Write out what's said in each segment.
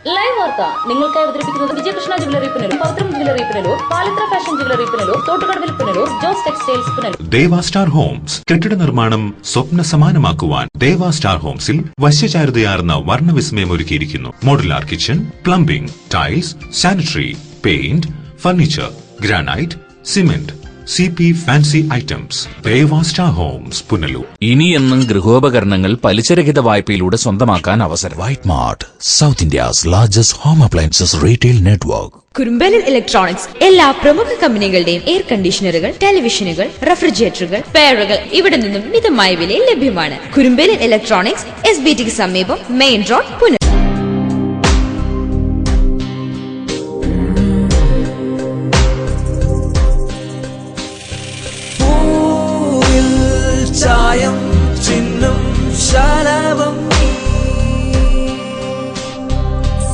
Live വാർത്ത നിങ്ങൾക്കായി അവതരിപ്പിക്കുന്നത് Vijayakrishna jewellery Punalur, Pavithram jewellery Punalur, Palathra fashion jewellery Punalur, തോട്ടുകടവിൽ Punalur, Jose textiles Punalur. Deva star homes കെട്ടിട നിർമ്മാണം സ്വപ്ന സമാനമാക്കുവാൻ ദേവ സ്റ്റാർ ഹോംസിൽ വശ്യചാരുതയാർന്ന വർണ്ണവിസ്മയം ഒരുക്കിയിരിക്കുന്നു. Modular kitchen, plumbing, tiles, sanitary, paint, furniture, granite, cement, CP fancy items. Deva star homes Punalur. ഇനിയെന്നും ഗൃഹോപകരണങ്ങൾ പലിശരഹിത വായ്പയിലൂടെ സ്വന്തമാക്കാൻ അവസരം. White mart, south India's largest home appliances retail network. കുറുമ്പലിൽ ഇലക്ട്രോണിക്സ് എല്ലാ പ്രമുഖ കമ്പനികളുടെയും എയർ കണ്ടീഷണറുകൾ, ടെലിവിഷനുകൾ, റെഫ്രിജറേറ്ററുകൾ, ഫെയറുകൾ ഇവിടെ നിന്നും മിതമായ വിലയിൽ ലഭ്യമാണ്. കുറുമ്പലിൽ ഇലക്ട്രോണിക്സ്, SBTക്ക് സമീപം, മെയിൻ റോഡ്, പുനലൂർ. ചായം ചിഹ്നം ശലഭം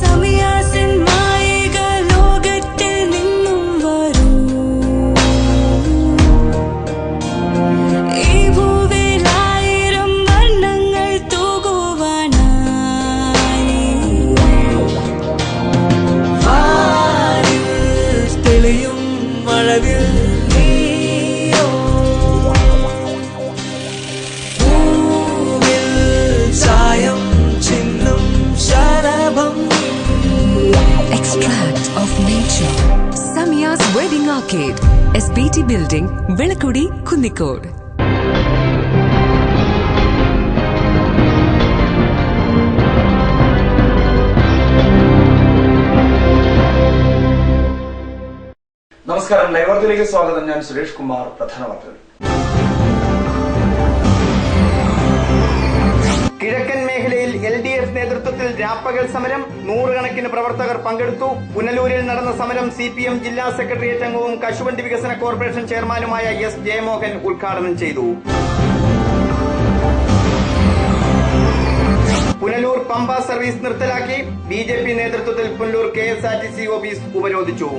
സമയാസൻ മായിക ലോകത്തിൽ നിന്നും വരൂ. ഈ ഭൂവിൽ 1000 വർണ്ണങ്ങൾ തൂകുവാനായി തെളിയും മഴവിൽ Samiya's Wedding Arcade, SBT Building, Velakudi, Kunnikode. നമസ്കാരം, ലൈവ് വാർത്തയിലേക്ക് സ്വാഗതം. ഞാൻ സുരേഷ് കുമാർ. പ്രധാന വാർത്തകൾ. കിഴക്കൻ മേഖലയിൽ LDF നേതൃത്വത്തിൽ രാപ്പകൽ സമരം, നൂറുകണക്കിന് പ്രവർത്തകർ പങ്കെടുത്തു. പുനലൂരിൽ നടന്ന സമരം CPM ജില്ലാ സെക്രട്ടേറിയറ്റ് അംഗവും കശുവണ്ടി വികസന കോർപ്പറേഷൻ ചെയർമാനുമായ S ജയമോഹൻ ഉദ്ഘാടനം ചെയ്തു. പുനലൂർ പമ്പ സർവീസ് നിർത്തലാക്കി. BJP നേതൃത്വത്തിൽ പുനലൂർ KSRTC ഓഫീസ് ഉപരോധിച്ചു.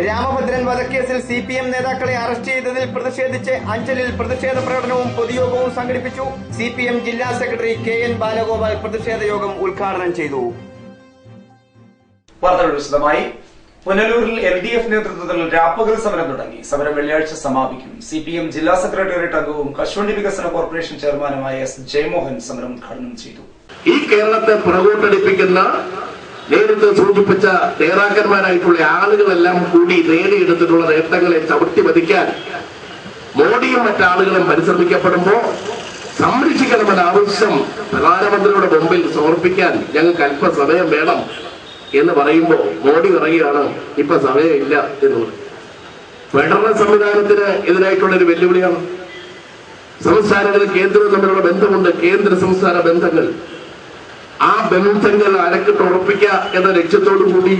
രാമഭദ്രൻ വധക്കേസിൽ CPM നേതാക്കളെ അറസ്റ്റ് ചെയ്തതിൽ പ്രതിഷേധിച്ച് അഞ്ചലിൽ പ്രതിഷേധ പ്രകടനവും പൊതുയോഗവും സംഘടിപ്പിച്ചു. CPM ജില്ലാ സെക്രട്ടറി KN ബാലഗോപാൽ പ്രതിഷേധ യോഗം ഉദ്ഘാടനം ചെയ്തു. വാർത്തകൾ വിശദമായി. പുനലൂരിൽ LDF നേതൃത്വത്തിൽ രാപ്പകൽ സമരം തുടങ്ങി. സമരം വെള്ളിയാഴ്ച സമാപിക്കും. CPM ജില്ലാ സെക്രട്ടേറിയറ്റ് അംഗവും കശുവണ്ടി വികസന കോർപ്പറേഷൻ ചെയർമാനുമായ S ജയമോഹൻ സമരം ഉദ്ഘാടനം ചെയ്തു. ഈ കേരളത്തെ പുറകോട്ടടിപ്പിക്കുന്ന നേരത്തെ സൂചിപ്പിച്ച നേതാക്കന്മാരായിട്ടുള്ള ആളുകളെല്ലാം കൂടി നേടിയെടുത്തിട്ടുള്ള നേട്ടങ്ങളെ ചവിട്ടി വധിക്കാൻ മോഡിയും മറ്റാളുകളും പരിശ്രമിക്കപ്പെടുമ്പോൾ സംരക്ഷിക്കണമെന്ന ആവശ്യം പ്രധാനമന്ത്രിയുടെ മുമ്പിൽ സമർപ്പിക്കാൻ ഞങ്ങൾക്ക് അല്പസമയം വേണം എന്ന് പറയുമ്പോൾ മോഡി പറയുകയാണ് ഇപ്പൊ സമയമില്ല എന്നുള്ളത്. ഫെഡറൽ സംവിധാനത്തിന് എതിരായിട്ടുള്ള ഒരു വെല്ലുവിളിയാണ്. സംസ്ഥാനങ്ങളിൽ കേന്ദ്രവും തമ്മിലുള്ള ബന്ധമുണ്ട്, കേന്ദ്ര സംസ്ഥാന ബന്ധങ്ങൾ. ആ ബന്ധങ്ങൾ അരക്കിട്ട് ഉറപ്പിക്കുക എന്ന ലക്ഷ്യത്തോടു കൂടി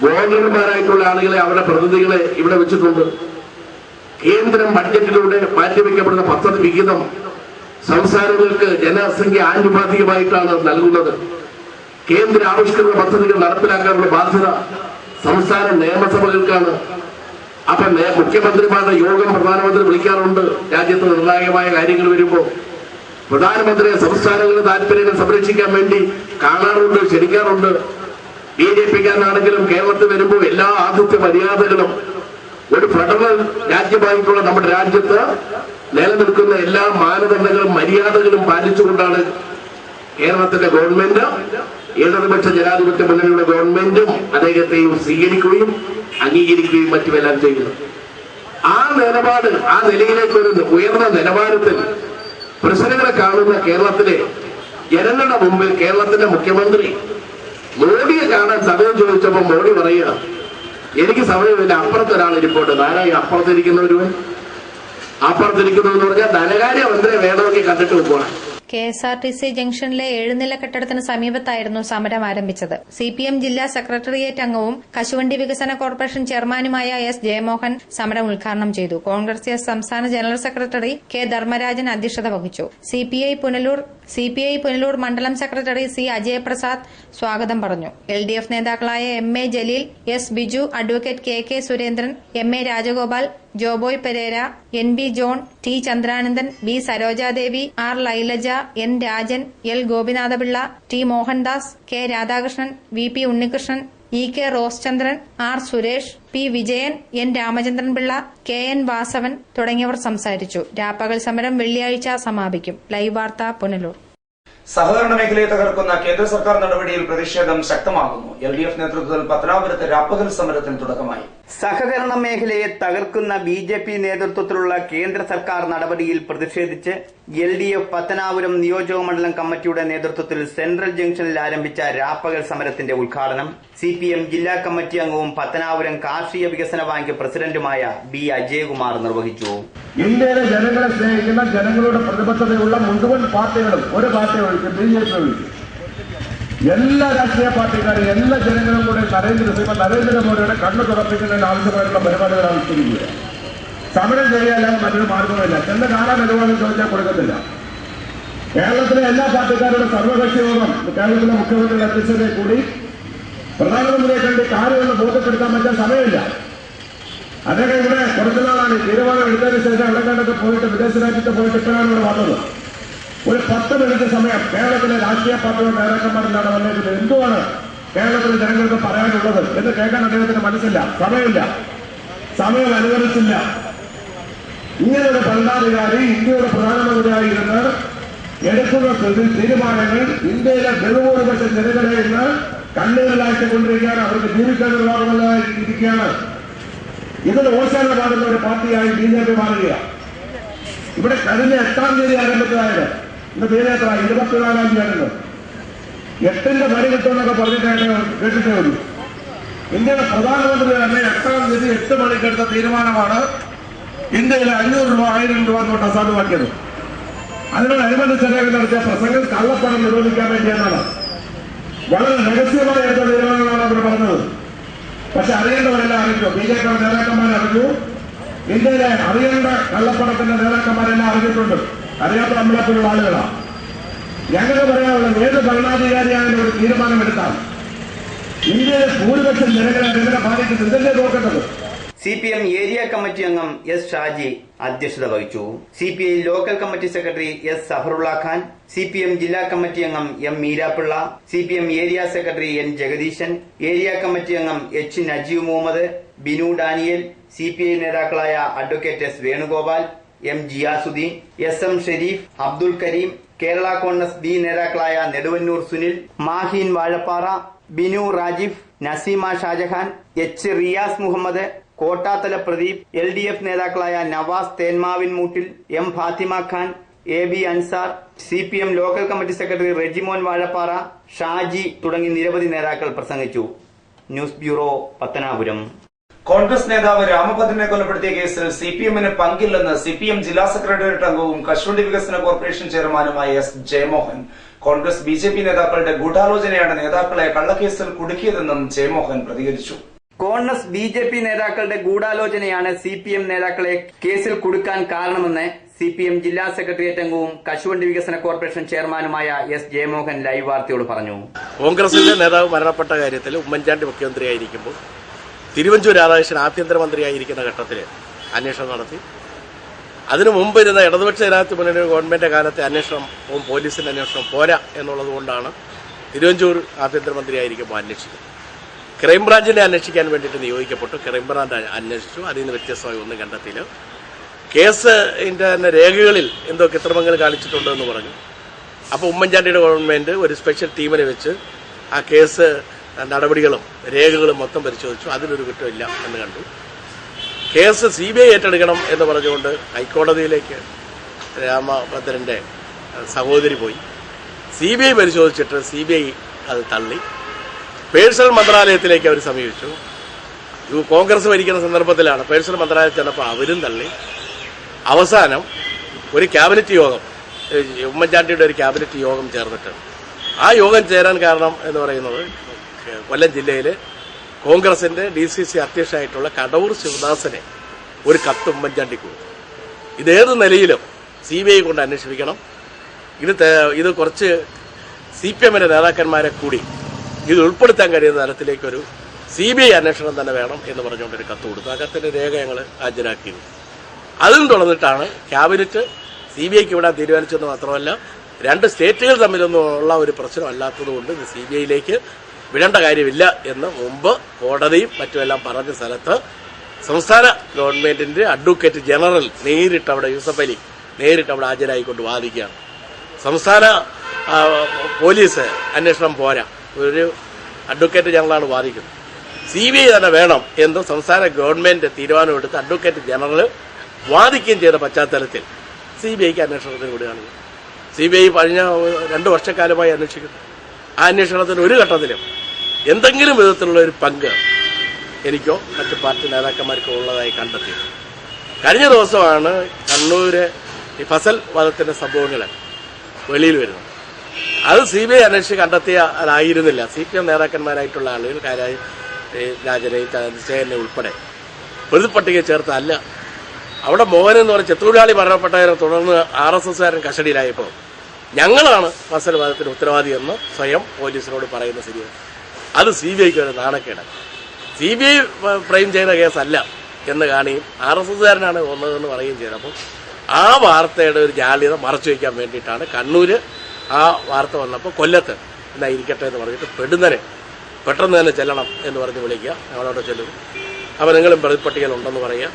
ഗവർണർമാരായിട്ടുള്ള ആളുകളെ, അവരുടെ പ്രതിനിധികളെ ഇവിടെ വെച്ചിട്ടുണ്ട്. കേന്ദ്രം ബഡ്ജറ്റിലൂടെ മാറ്റിവെക്കപ്പെടുന്ന പദ്ധതി വിഹിതം സംസ്ഥാനങ്ങൾക്ക് ജനസംഖ്യ ആനുപാതികമായിട്ടാണ് നൽകുന്നത്. കേന്ദ്ര ആവിഷ്കൃത പദ്ധതികൾ നടപ്പിലാക്കാനുള്ള ബാധ്യത സംസ്ഥാന നിയമസഭകൾക്കാണ്. അപ്പൊ മുഖ്യമന്ത്രിമാരുടെ യോഗം പ്രധാനമന്ത്രി വിളിക്കാറുണ്ട്. രാജ്യത്ത് നിർണായകമായ കാര്യങ്ങൾ വരുമ്പോൾ പ്രധാനമന്ത്രിയെ സംസ്ഥാനങ്ങളുടെ താല്പര്യങ്ങൾ സംരക്ഷിക്കാൻ വേണ്ടി കാണാറുണ്ട്, ക്ഷണിക്കാറുണ്ട്. BJPക്കാരനാണെങ്കിലും കേരളത്തിൽ വരുമ്പോൾ എല്ലാ ആതിഥ്യ മര്യാദകളും ഒരു ഫെഡറൽ രാജ്യമായിട്ടുള്ള നമ്മുടെ രാജ്യത്ത് നിലനിൽക്കുന്ന എല്ലാ മാനദണ്ഡങ്ങളും മര്യാദകളും പാലിച്ചുകൊണ്ടാണ് കേരളത്തിന്റെ ഗവൺമെന്റ്, ഇടതുപക്ഷ ജനാധിപത്യ മുന്നണിയുടെ ഗവൺമെന്റും അദ്ദേഹത്തെയും സ്വീകരിക്കുകയും അംഗീകരിക്കുകയും മറ്റുമെല്ലാം ചെയ്യുന്നത്. ആ നിലപാട്, ആ നിലയിലേക്ക് ഒരു ഉയർന്ന നിലവാരത്തിൽ പ്രശ്നങ്ങളെ കാണുന്ന കേരളത്തിലെ ജനങ്ങളുടെ മുമ്പിൽ കേരളത്തിന്റെ മുഖ്യമന്ത്രി മോഡിയെ കാണാൻ സമയം ചോദിച്ചപ്പോൾ മോഡി പറയുക, എനിക്ക് സമയമില്ല, അപ്പുറത്തൊരാൾ ഇരിപ്പോട്ട്. ആരായി അപ്പുറത്തിരിക്കുന്നവരുവൻ? അപ്പുറത്തിരിക്കുന്നു പറഞ്ഞാൽ ധനകാര്യ മന്ത്രിയെ വേണമെങ്കിൽ കണ്ടിട്ട് പോകണം. KSRTC ജംഗ്ഷനിലെ 7 നില കെട്ടിടത്തിന് സമീപത്തായിരുന്നു സമരം ആരംഭിച്ചത്. CPM ജില്ലാ സെക്രട്ടേറിയറ്റ് അംഗവും കശുവണ്ടി വികസന കോർപ്പറേഷൻ ചെയർമാനുമായ S ജയമോഹൻ സമരം ഉദ്ഘാടനം ചെയ്തു. കോൺഗ്രസ് സംസ്ഥാന ജനറൽ സെക്രട്ടറി K ധർമ്മരാജൻ അധ്യക്ഷത വഹിച്ചു. CPI പുനലൂർ CPI പുനലൂർ മണ്ഡലം സെക്രട്ടറി C. അജയപ്രസാദ് സ്വാഗതം പറഞ്ഞു. LDF നേതാക്കളായ MA Jaleel, S. Biju, advocate KK Surendran, MA Rajagopal, Joboy Pereira, NB John, T. Chandranandan, B. Sarojadevi, R. Lailaja, N. Rajan, L. Gopinathapillai, T. Mohandas, K. Radhakrishnan, VP Unnikrishnan, EK Roschandran, R. Suresh, P. Vijayan, N. Ramachandranpillai, KN Vasavan തുടങ്ങിയവർ സംസാരിച്ചു. രാപ്പകൽ സമരം വെള്ളിയാഴ്ച സമാപിക്കും. ലൈവ് വാർത്ത പുനലൂർ. സഹകരണ മേഖലയെ തകർക്കുന്ന കേന്ദ്ര സർക്കാർ നടപടിയിൽ പ്രതിഷേധം ശക്തമാകുന്നു. LDF നേതൃത്വത്തിൽ പത്തനാപുരത്ത് രാപ്പകൽ സമരത്തിന് തുടക്കമായി. സഹകരണ മേഖലയെ തകർക്കുന്ന BJP നേതൃത്വത്തിലുള്ള കേന്ദ്ര സർക്കാർ നടപടിയിൽ പ്രതിഷേധിച്ച് LDF പത്തനാപുരം നിയോജക മണ്ഡലം കമ്മിറ്റിയുടെ നേതൃത്വത്തിൽ സെൻട്രൽ ജംഗ്ഷനിൽ ആരംഭിച്ച രാപ്പകൽ സമരത്തിന്റെ ഉദ്ഘാടനം CPM ജില്ലാ കമ്മിറ്റി അംഗവും പത്തനാപുരം കാർഷിക വികസന ബാങ്ക് പ്രസിഡന്റുമായ B. അജയകുമാർ നിർവഹിച്ചു. ഇന്ത്യയിലെ ജനങ്ങളെ സ്നേഹിക്കുന്ന ജനങ്ങളുടെ പ്രതിബദ്ധതയുള്ള മുഴുവൻ പാർട്ടികളും, ഒരു പാർട്ടി ഒഴിച്ച് BJP ഒഴിച്ച് എല്ലാ രാഷ്ട്രീയ പാർട്ടിക്കാരും എല്ലാ ജനങ്ങളും കൂടെ നരേന്ദ്രമോദിയുടെ കണ്ണു തുറപ്പിക്കുന്നതിന് ആവശ്യമായിട്ടുള്ള പരിപാടികൾ ആവിഷ്കരിക്കുക. സമരം ചെയ്യാൻ മറ്റൊരു മാർഗമില്ല. ചെന്ന് കാണാൻ അനുവാദം ചോദിച്ചാൽ കൊടുക്കത്തില്ല. കേരളത്തിലെ എല്ലാ പാർട്ടിക്കാരുടെ സർവകക്ഷി യോഗം കേരളത്തിലെ മുഖ്യമന്ത്രിയുടെ അധ്യക്ഷതയിൽ കൂടി പ്രധാനമന്ത്രിയെ കണ്ട് കാര്യമെന്ന് ബോധ്യപ്പെടുത്താൻ പറ്റാൻ സമയമില്ല. അദ്ദേഹം ഇവിടെ കുറച്ചുനാളാണ് തീരുമാനം എടുത്തതിന് ശേഷം അവിടെ കണ്ടൊക്കെ പോയിട്ട് വിദേശ രാജ്യത്ത് പോയിട്ട് ഇപ്പോഴാണ് ഇവിടെ വന്നത്. ഒരു 10 മിനിറ്റ് സമയം കേരളത്തിലെ രാഷ്ട്രീയ പാർട്ടിയുടെ നേതാക്കന്മാരെന്താണ് വന്നേക്കുന്നത്, എന്തുവാണ് കേരളത്തിലെ ജനങ്ങൾക്ക് പറയാനുള്ളത് എന്ന് കേൾക്കാൻ അദ്ദേഹത്തിന് മനസ്സില്ല, സമയമില്ല, സമയം അനുവദിച്ചില്ല. ഇങ്ങനൊരു ഭരണാധികാരി ഇന്ത്യയുടെ പ്രധാനമന്ത്രിയായിരുന്ന് എടുക്കുന്ന തീരുമാനങ്ങൾ ഇന്ത്യയിലെ ബഹുഭൂരിപക്ഷം ജനങ്ങളെ ഇന്ന് കണ്ണീരിലാക്കിക്കൊണ്ടിരിക്കുകയാണ്. അവർക്ക് ജീവിക്കാൻ നിർവാഹമല്ലാതെ ഇരിക്കുകയാണ്. ഇതിന് ഓശാന പാടുന്ന ഒരു പാർട്ടിയായി BJP മാറുക. ഇവിടെ കഴിഞ്ഞ 8-ാം തീയതി ആരംഭിച്ചതായത് ഇന്ന് തീരെ എത്ര 24-ാം തീയതി 8ന്റെ പണി കിട്ടുമെന്നൊക്കെ പറഞ്ഞിട്ടായിട്ട് കേട്ടിട്ടേ ഉള്ളൂ. ഇന്ത്യയുടെ പ്രധാനമന്ത്രി തന്നെ 8-ാം തീയതി 8 മണിക്കെടുത്ത തീരുമാനമാണ് ഇന്ത്യയിലെ 500 രൂപ 1000 രൂപ എന്നോട്ട് അസാധുവാക്കിയത്. അതിനോടനുബന്ധിച്ച് നടത്തിയ പ്രസംഗം കള്ളപ്പണം നിരോധിക്കാൻ വേണ്ടിയെന്നാണ്. വളരെ രഹസ്യമായി എടുത്ത തീരുമാനങ്ങളാണ് അവർ പറഞ്ഞത്. പക്ഷെ അറിയേണ്ടവരെല്ലാം അറിഞ്ഞു. BJP നേതാക്കന്മാർ അറിഞ്ഞു. ഇന്ത്യയിലെ അറിയേണ്ട കള്ളപ്പണത്തിന്റെ നേതാക്കന്മാരെല്ലാം അറിഞ്ഞിട്ടുണ്ട്. അറിയാത്ത നമ്മളെപ്പോലുള്ള ആളുകളാണ്. ഞങ്ങൾക്ക് പറയാനുള്ളത്, ഏത് ഭരണാധികാരിയായാലും ഒരു തീരുമാനമെടുത്താൽ ഇന്ത്യയിലെ ഭൂരിപക്ഷം ജനങ്ങളെ എങ്ങനെ ബാധിക്കുന്നത് ഇതല്ലേ നോക്കേണ്ടത്. CPM ഏരിയ കമ്മിറ്റി അംഗം S. ഷാജി അധ്യക്ഷത വഹിച്ചു. CPI local committee secretary S. Safarulla Khan, CPM ജില്ലാ കമ്മിറ്റി അംഗം M. Meerapillai, CPM area secretary N. Jagadeesan, area committee അംഗം H. Najeeb Muhammad, Binu Daniel, CPI നേതാക്കളായ advocate S. Venugopal, M. Jiyasuddin, SM. Shareef, Abdul Kareem, Kerala Congress B നേതാക്കളായ നെടുവന്നൂർ സുനിൽ, മാഹീൻ വാഴപ്പാറ, ബിനു റാജിഫ്, നസീമ ഷാജഹാൻ, H. റിയാസ് മുഹമ്മദ്, കോട്ടാത്തല പ്രദീപ്, LDF നേതാക്കളായ Navas Thenmavin Moottil, M. Fathima Khan, AB Ansar, CPM local committee secretary Rejimon Vazhappara, Shaji തുടങ്ങി നിരവധി നേതാക്കൾ പ്രസംഗിച്ചു. News bureau, Pathanapuram. കോൺഗ്രസ് നേതാവ് രാമഭദ്രനെ കൊലപ്പെടുത്തിയ കേസിൽ CPM-ന് പങ്കില്ലെന്ന് CPM ജില്ലാ സെക്രട്ടേറിയറ്റ് അംഗവും കശുവണ്ടി വികസന കോർപ്പറേഷൻ ചെയർമാനുമായ S. ജയമോഹൻ. കോൺഗ്രസ് BJP നേതാക്കളുടെ ഗൂഢാലോചനയാണ് നേതാക്കളെ കള്ളക്കേസിൽ കുടുക്കിയതെന്നും ജയമോഹൻ പ്രതികരിച്ചു. കോൺഗ്രസ് BJP നേതാക്കളുടെ ഗൂഢാലോചനയാണ് CPM നേതാക്കളെ കേസിൽ കുടുക്കാൻ കാരണമെന്ന് CPM ജില്ലാ സെക്രട്ടേറിയറ്റ് അംഗവും കശുവണ്ടി വികസന കോർപ്പറേഷൻ ചെയർമാനുമായ S. ജയമോഹൻ ലൈവ് വാർത്തയോട് പറഞ്ഞു. കോൺഗ്രസിന്റെ നേതാവ് മരണപ്പെട്ട കാര്യത്തിൽ ഉമ്മൻചാണ്ടി മുഖ്യമന്ത്രിയായിരിക്കുമ്പോൾ തിരുവഞ്ചൂർ രാധാകൃഷ്ണൻ ആഭ്യന്തരമന്ത്രിയായിരിക്കുന്ന ഘട്ടത്തിൽ അന്വേഷണം നടത്തി. അതിനു മുമ്പ് ഇരുന്ന ഇടതുപക്ഷ ജനാധിപത്യ മുന്നണി ഗവൺമെന്റ് കാലത്തെ അന്വേഷണം പോലീസിന്റെ അന്വേഷണം പോരാ എന്നുള്ളത് കൊണ്ടാണ് തിരുവഞ്ചൂർ ആഭ്യന്തരമന്ത്രിയായിരിക്കുമ്പോൾ അന്വേഷിക്കുന്നത്. ക്രൈംബ്രാഞ്ചിനെ അന്വേഷിക്കാൻ വേണ്ടിയിട്ട് നിയോഗിക്കപ്പെട്ടു. ക്രൈംബ്രാഞ്ച് അന്വേഷിച്ചു. അതിൽ നിന്ന് വ്യത്യസ്തമായി ഒന്നും കണ്ടെത്തിയില്ല. കേസിന്റെ തന്നെ രേഖകളിൽ എന്തോ കൃത്രിമങ്ങൾ കാണിച്ചിട്ടുണ്ടെന്ന് പറഞ്ഞു. അപ്പോൾ ഉമ്മൻചാണ്ടിയുടെ ഗവൺമെന്റ് ഒരു സ്പെഷ്യൽ ടീമിനെ വെച്ച് ആ കേസ് നടപടികളും രേഖകളും മൊത്തം പരിശോധിച്ചു. അതിലൊരു കുറ്റമില്ല എന്ന് കണ്ടു. കേസ് CBI ഏറ്റെടുക്കണം എന്ന് പറഞ്ഞുകൊണ്ട് ഹൈക്കോടതിയിലേക്ക് രാമഭദ്രന്റെ സഹോദരി പോയി. CBI പരിശോധിച്ചിട്ട് CBI അത് തള്ളി. പേഴ്സണൽ മന്ത്രാലയത്തിലേക്ക് അവർ സമീപിച്ചു. കോൺഗ്രസ് ഭരിക്കുന്ന സന്ദർഭത്തിലാണ്. പേഴ്സണൽ മന്ത്രാലയത്തിൽ ചെന്നപ്പോൾ അവരും തള്ളി. അവസാനം ഒരു ക്യാബിനറ്റ് യോഗം, ഉമ്മൻചാണ്ടിയുടെ ഒരു ക്യാബിനറ്റ് യോഗം ചേർന്നിട്ടുണ്ട്. ആ യോഗം ചേരാൻ കാരണം എന്ന് പറയുന്നത് കൊല്ലം ജില്ലയിലെ കോൺഗ്രസിന്റെ DCC അധ്യക്ഷനായിട്ടുള്ള കടവൂർ ശിവദാസനെ ഒരു കത്ത് ഉമ്മൻചാണ്ടിക്ക് കൊടുത്തു. ഇതേത് നിലയിലും CBI കൊണ്ട് അന്വേഷിപ്പിക്കണം. ഇത് കുറച്ച് CPM-ന്റെ നേതാക്കന്മാരെ കൂടി ഇത് ഉൾപ്പെടുത്താൻ കഴിയുന്ന തരത്തിലേക്കൊരു CBI അന്വേഷണം തന്നെ വേണം എന്ന് പറഞ്ഞുകൊണ്ടൊരു കത്ത് കൊടുത്തു. ആ കത്തിന്റെ രേഖ ഞങ്ങൾ ഹാജരാക്കിയിരുന്നു. അതും തുടർന്നിട്ടാണ് ക്യാബിനറ്റ് CBIക്ക് വിടാൻ തീരുമാനിച്ചെന്ന് മാത്രമല്ല 2 സ്റ്റേറ്റുകൾ തമ്മിലൊന്നുമുള്ള ഒരു പ്രശ്നമല്ലാത്തതുകൊണ്ട് ഇത് CBIയിലേക്ക് വിടേണ്ട കാര്യമില്ല എന്ന് മുമ്പ് കോടതിയും മറ്റുമെല്ലാം പറഞ്ഞ സ്ഥലത്ത് സംസ്ഥാന ഗവൺമെന്റിന്റെ അഡ്വക്കേറ്റ് ജനറൽ നേരിട്ട് അവിടെ യൂസഫ് അലി നേരിട്ട് അവിടെ ഹാജരായിക്കൊണ്ട് വാദിക്കുകയാണ്. സംസ്ഥാന പോലീസ് അന്വേഷണം പോരാ, ഒരു അഡ്വക്കേറ്റ് ജനറലാണ് വാദിക്കുന്നത്. CBI തന്നെ വേണം എന്ന് സംസ്ഥാന ഗവൺമെന്റ് തീരുമാനമെടുത്ത് അഡ്വക്കേറ്റ് ജനറൽ വാദിക്കുകയും ചെയ്ത പശ്ചാത്തലത്തിൽ CBIക്ക് അന്വേഷണത്തിന് വിടുകയാണ്. CBI കഴിഞ്ഞ 2 വർഷക്കാലമായി അന്വേഷിക്കുന്നു. ആ അന്വേഷണത്തിന് ഒരു ഘട്ടത്തിലും എന്തെങ്കിലും വിധത്തിലുള്ള ഒരു പങ്ക് എനിക്കോ മറ്റു പാർട്ടി നേതാക്കന്മാർക്കോ ഉള്ളതായി കണ്ടെത്തി. കഴിഞ്ഞ ദിവസമാണ് കണ്ണൂര് ഈ ഫസൽ വധത്തിന്റെ സംഭവങ്ങൾ വെളിയിൽ വരുന്നത്. അത് CBI അന്വേഷിച്ച് കണ്ടെത്തിയാലായിരുന്നില്ല. CPM നേതാക്കന്മാരായിട്ടുള്ള ആളുകൾ കാര്യമായി രാജനെ ചന്ദ്രശേഖരനെ ഉൾപ്പെടെ പ്രതിപട്ടിക ചേർത്തല്ല. അവിടെ മോഹൻ എന്ന് പറഞ്ഞ ചെത്തുതൊഴിലാളി മരണപ്പെട്ടതിനെ തുടർന്ന് RSSകാരൻ കസ്റ്റഡിയിലായപ്പോൾ ഞങ്ങളാണ് ഫസൽ വധത്തിന് ഉത്തരവാദിയെന്ന് സ്വയം പോലീസിനോട് പറയുന്ന ശരിയാണ്. അത് CBIക്ക് ഒരു നാണക്കേടാണ്. CBI ഫ്രെയിം ചെയ്ത കേസല്ല എന്ന് കാണുകയും RSSകാരനാണ് കൊന്നതെന്ന് പറയുകയും ചെയ്തത്. അപ്പം ആ വാർത്തയുടെ ഒരു ജാള്യത മറച്ചു വയ്ക്കാൻ വേണ്ടിയിട്ടാണ് കണ്ണൂര് ആ വാർത്ത വന്നപ്പോൾ കൊല്ലത്ത് എന്നാ ഇരിക്കട്ടെ എന്ന് പറഞ്ഞിട്ട് പെട്ടെന്ന് തന്നെ ചെല്ലണം എന്ന് പറഞ്ഞ് വിളിക്കുക. ഞങ്ങളവിടെ ചെല്ലും. അപ്പോൾ നിങ്ങളും പ്രതിപട്ടികയിലുണ്ടെന്ന് പറയുക,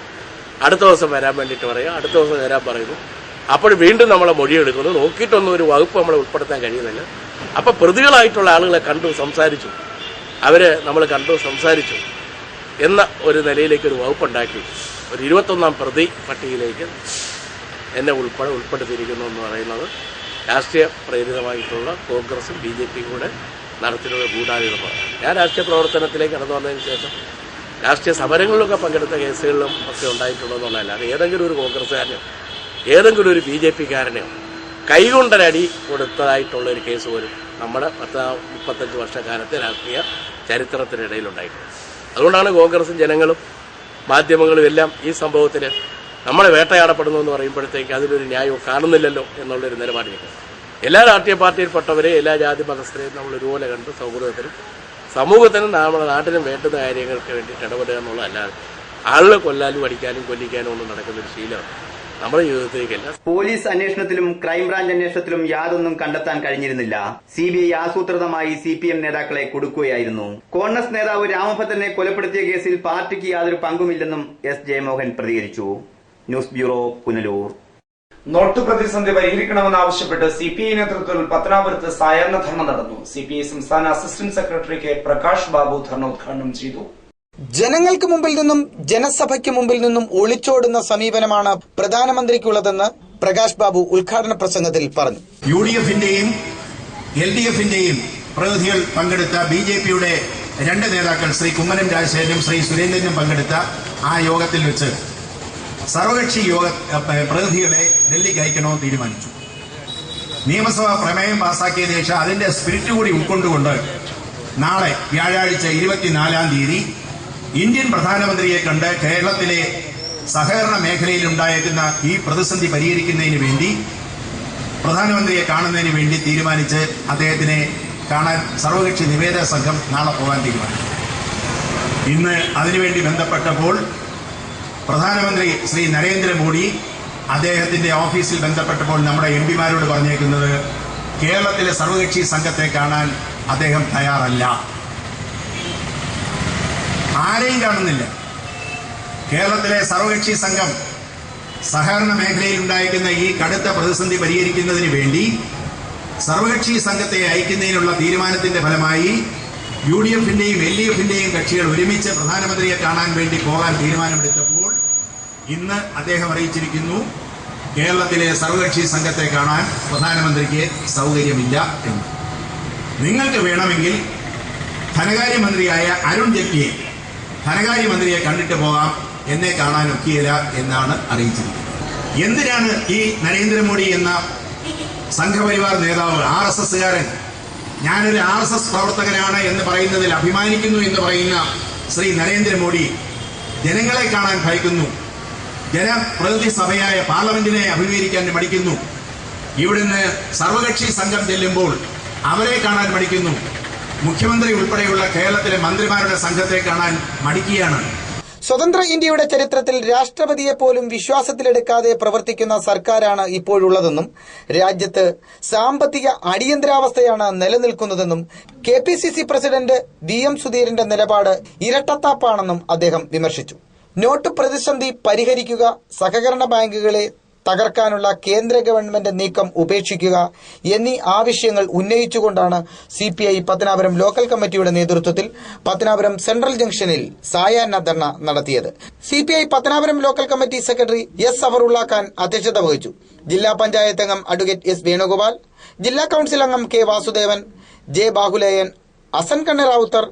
അടുത്ത ദിവസം വരാൻ വേണ്ടിയിട്ട് പറയുക, അടുത്ത ദിവസം വരാൻ പറയുന്നു. അപ്പോൾ വീണ്ടും നമ്മളെ മൊഴിയെടുക്കുന്നു. നോക്കിയിട്ടൊന്നും ഒരു വകുപ്പ് നമ്മളെ ഉൾപ്പെടുത്താൻ കഴിയുന്നില്ല. അപ്പോൾ പ്രതികളായിട്ടുള്ള ആളുകളെ കണ്ടു സംസാരിച്ചു, നമ്മൾ കണ്ടു സംസാരിച്ചു എന്ന ഒരു നിലയിലേക്ക് ഒരു വകുപ്പുണ്ടാക്കി ഒരു 21ാം പ്രതി പട്ടികയിലേക്ക് എന്നെ ഉൾപ്പെടുത്തിയിരിക്കുന്നു എന്ന് പറയുന്നത് രാഷ്ട്രീയ പ്രേരിതമായിട്ടുള്ള കോൺഗ്രസും BJPയും കൂടെ നടത്തിയുള്ള ഗൂഢാലോചനമാണ്. ഞാൻ രാഷ്ട്രീയ പ്രവർത്തനത്തിലേക്ക് കടന്നു വന്നതിന് ശേഷം രാഷ്ട്രീയ സമരങ്ങളിലൊക്കെ പങ്കെടുത്ത കേസുകളിലും ഒക്കെ ഉണ്ടായിട്ടുള്ളതെന്നുള്ളതല്ല. അത് ഏതെങ്കിലും ഒരു കോൺഗ്രസ്സുകാരനെയോ ഏതെങ്കിലും ഒരു BJPക്കാരനെയോ കൈകൊണ്ടൊരടി കൊടുത്തതായിട്ടുള്ള ഒരു കേസ് പോലും നമ്മുടെ 35 വർഷക്കാലത്തെ രാഷ്ട്രീയ ചരിത്രത്തിനിടയിലുണ്ടായിട്ടുണ്ട്. അതുകൊണ്ടാണ് കോൺഗ്രസും ജനങ്ങളും മാധ്യമങ്ങളും എല്ലാം ഈ സംഭവത്തിൽ നമ്മളെ വേട്ടയാടപ്പെടുന്നു എന്ന് പറയുമ്പോഴത്തേക്ക് അതിലൊരു ന്യായവും കാണുന്നില്ലല്ലോ എന്നുള്ളൊരു നിലപാടിലേക്ക് എല്ലാ രാഷ്ട്രീയ പാർട്ടിയിൽപ്പെട്ടവരെയും എല്ലാ ജാതി മതസ്ഥരെയും നമ്മൾ ഒരുപോലെ കണ്ട് സൗഹൃദത്തിനും സമൂഹത്തിനും നമ്മുടെ നാട്ടിനും വേണ്ടുന്ന കാര്യങ്ങൾക്ക് വേണ്ടിയിട്ട് ഇടപെടുക എന്നുള്ളതല്ലാതെ ആളുകളെ കൊല്ലാനും അടിക്കാനും കൊല്ലിക്കാനും ഒന്നും നടക്കുന്നൊരു ശീലമാണ് നമ്മുടെ ജീവിതത്തിലേക്കല്ല. പോലീസ് അന്വേഷണത്തിലും ക്രൈംബ്രാഞ്ച് അന്വേഷണത്തിലും യാതൊന്നും കണ്ടെത്താൻ കഴിഞ്ഞിരുന്നില്ല. CBI ആസൂത്രിതമായി CPM നേതാക്കളെ കൊടുക്കുകയായിരുന്നു. കോൺഗ്രസ് നേതാവ് രാമഭദ്രനെ കൊലപ്പെടുത്തിയ കേസിൽ പാർട്ടിക്ക് യാതൊരു പങ്കുമില്ലെന്നും S ജയമോഹൻ പ്രതികരിച്ചു. News bureau, Punalur. നോട്ട് പ്രതിസന്ധി പരിഹരിക്കണമെന്നാവശ്യപ്പെട്ട് CPI നേതൃത്വത്തിൽ പത്തനാപുരത്ത് സായാഹ്ന ധർണ നടന്നു. CPI സംസ്ഥാന assistant secretary K Prakash Babu dharna ഉദ്ഘാടനം ചെയ്തു. ജനങ്ങൾക്ക് മുമ്പിൽ നിന്നും ജനസഭയ്ക്ക് മുമ്പിൽ നിന്നും ഒളിച്ചോടുന്ന സമീപനമാണ് പ്രധാനമന്ത്രിക്കുള്ളതെന്ന് പ്രകാശ് ബാബു ഉദ്ഘാടന പ്രസംഗത്തിൽ പറഞ്ഞു. UDF-ന്റെയും LDF-ന്റെയും പ്രതിനിധികൾ പങ്കെടുത്ത BJPയുടെ 2 നേതാക്കൾ ശ്രീ കുമ്മനം രാജശേഖരനും ശ്രീ സുരേന്ദ്രനും പങ്കെടുത്ത ആ യോഗത്തിൽ വെച്ച് സർവകക്ഷി പ്രതിനിധികളെ ഡൽഹിക്ക് അയക്കണമെന്ന് തീരുമാനിച്ചു. നിയമസഭ പ്രമേയം പാസാക്കിയതിനു ശേഷം അതിന്റെ സ്പിരിറ്റ് കൂടി ഉൾക്കൊണ്ടുകൊണ്ട് നാളെ വ്യാഴാഴ്ച 24-ാം തീയതി ഇന്ത്യൻ പ്രധാനമന്ത്രിയെ കണ്ട് കേരളത്തിലെ സഹകരണ മേഖലയിൽ ഉണ്ടായേക്കുന്ന ഈ പ്രതിസന്ധി പരിഹരിക്കുന്നതിന് വേണ്ടി പ്രധാനമന്ത്രിയെ കാണുന്നതിന് വേണ്ടി തീരുമാനിച്ച് അദ്ദേഹത്തിനെ കാണാൻ സർവകക്ഷി നിവേദക സംഘം നാളെ പോകാൻ തീരുമാനിച്ചു. ഇന്ന് അതിനുവേണ്ടി ബന്ധപ്പെട്ടപ്പോൾ പ്രധാനമന്ത്രി ശ്രീ നരേന്ദ്രമോദി അദ്ദേഹത്തിന്റെ ഓഫീസിൽ ബന്ധപ്പെട്ടപ്പോൾ നമ്മുടെ MP-മാരോട് പറഞ്ഞേക്കുന്നത് കേരളത്തിലെ സർവകക്ഷി സംഘത്തെ കാണാൻ അദ്ദേഹം തയ്യാറല്ല. ആരെയും കാണുന്നില്ല. കേരളത്തിലെ സർവകക്ഷി സംഘം സഹകരണ മേഖലയിൽ ഉണ്ടായിരിക്കുന്ന ഈ കടുത്ത പ്രതിസന്ധി പരിഹരിക്കുന്നതിന് വേണ്ടി സർവകക്ഷി സംഘത്തെ അയക്കുന്നതിനുള്ള തീരുമാനത്തിന്റെ ഫലമായി UDF-ന്റെയും LDF-ന്റെയും കക്ഷികൾ ഒരുമിച്ച് പ്രധാനമന്ത്രിയെ കാണാൻ വേണ്ടി പോകാൻ തീരുമാനമെടുത്തപ്പോൾ ഇന്ന് അദ്ദേഹം അറിയിച്ചിരിക്കുന്നു കേരളത്തിലെ സർവകക്ഷി സംഘത്തെ കാണാൻ പ്രധാനമന്ത്രിക്ക് സൗകര്യമില്ല എന്ന്. നിങ്ങൾക്ക് വേണമെങ്കിൽ ധനകാര്യമന്ത്രിയായ അരുൺ ജെയ്റ്റ്ലിയെ ധനകാര്യമന്ത്രിയെ കണ്ടിട്ട് പോകാം, എന്നെ കാണാനൊക്കെയില്ല എന്നാണ് അറിയിച്ചിരിക്കുന്നത്. എന്തിനാണ് ഈ നരേന്ദ്രമോദി എന്ന സംഘപരിവാർ നേതാവ് RSSകാരൻ ഞാനൊരു RSS പ്രവർത്തകനാണ് എന്ന് പറയുന്നതിൽ അഭിമാനിക്കുന്നു എന്ന് പറയുന്ന ശ്രീ നരേന്ദ്രമോദി ജനങ്ങളെ കാണാൻ ഭയക്കുന്നു, ജനപ്രതിനിധി സഭയായ പാർലമെന്റിനെ അഭിമുഖീകരിക്കാൻ മടിക്കുന്നു, ഇവിടുന്ന് സർവകക്ഷി സംഘം ചെല്ലുമ്പോൾ അവരെ കാണാൻ മടിക്കുന്നു. മുഖ്യമന്ത്രി ഉൾപ്പെടെയുള്ള കേരളത്തിലെ മന്ത്രിമാരുടെ സംഘത്തെ കാണാൻ മടിക്കുകയാണ്. സ്വതന്ത്ര ഇന്ത്യയുടെ ചരിത്രത്തിൽ രാഷ്ട്രപതിയെ പോലും വിശ്വാസത്തിലെടുക്കാതെ പ്രവർത്തിക്കുന്ന സർക്കാരാണ് ഇപ്പോഴുള്ളതെന്നും രാജ്യത്ത് സാമ്പത്തിക അടിയന്തരാവസ്ഥയാണ് നിലനിൽക്കുന്നതെന്നും KPCC പ്രസിഡന്റ് DM സുധീരന്റെ നിലപാട് ഇരട്ടത്താപ്പാണെന്നും അദ്ദേഹം വിമർശിച്ചു. നോട്ട് പ്രതിസന്ധി പരിഹരിക്കുക, സഹകരണ ബാങ്കുകളെ തകർക്കാനുള്ള കേന്ദ്ര ഗവൺമെന്റ് നീക്കം ഉപേക്ഷിക്കുക എന്നീ ആവശ്യങ്ങൾ ഉന്നയിച്ചുകൊണ്ടാണ് CPI പത്തനാപുരം ലോക്കൽ കമ്മിറ്റിയുടെ നേതൃത്വത്തിൽ പത്തനാപുരം സെൻട്രൽ ജംഗ്ഷനിൽ സായാഹ്ന ധർണ നടത്തിയത്. CPI Pathanapuram local committee secretary S. Safarulla Khan അധ്യക്ഷത വഹിച്ചു. ജില്ലാ പഞ്ചായത്ത് അംഗം അഡ്വക്കേറ്റ് S. വേണുഗോപാൽ, ജില്ലാ കൌൺസിൽ അംഗം K. വാസുദേവൻ, J. ബാഹുലേയൻ, അസൻ കണ്ണ Rawther,